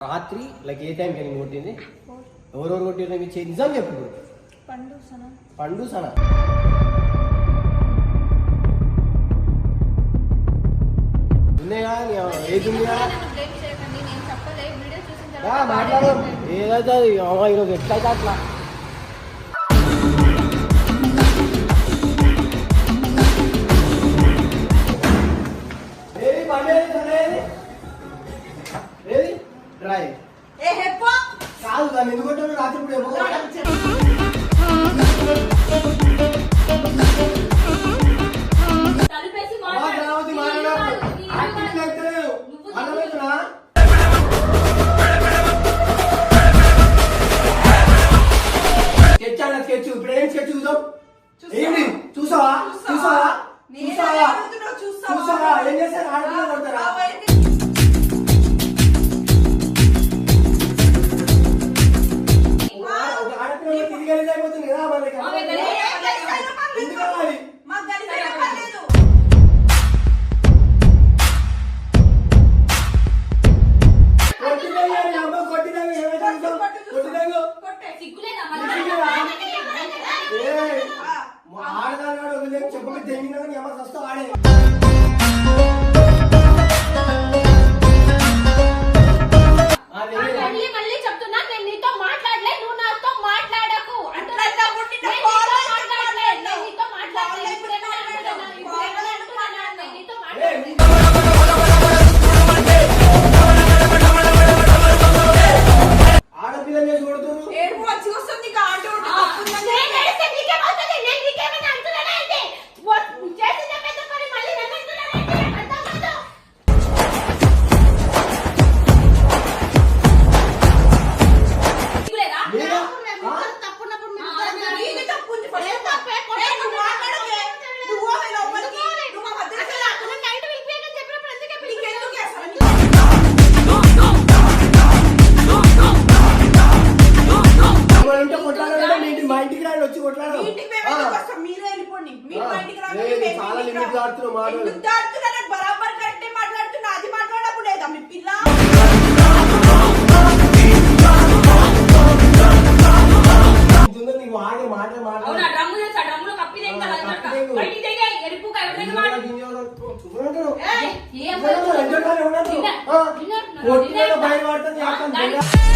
రాత్రి లైక్ ఏ టైం కానీ కొట్టింది ఎవరెవరు కొట్టిన నిజం చెప్పు. పండు సన ఉన్నాయా ఏది ఉన్నాయా మాట్లాడదాం ఏదైతే ఈరోజు ఎట్లయితే అట్లా కాదు దాన్ని ఎందుకు కొట్టాను రాత్రి ఇప్పుడు ఏమో స్కెచ్ ఇప్పుడు ఏం స్కెచ్ చూద్దాం ఏంటి చూసావా చూసావా చూసావా చూసావా ఏం చేస్తారు ఆడపిల్ల కొడతారా అయిపోతుంది కదా ఆడదాడు చెప్పక తెగినా ఎవరు వస్తా ఆడే చాలా లిమిట్ మాట్లాడుతున్నా అది మాట్లాడప్పుడు లేదా మీ పిల్ల నీకు ఆగే మాట బయట పడుతుంది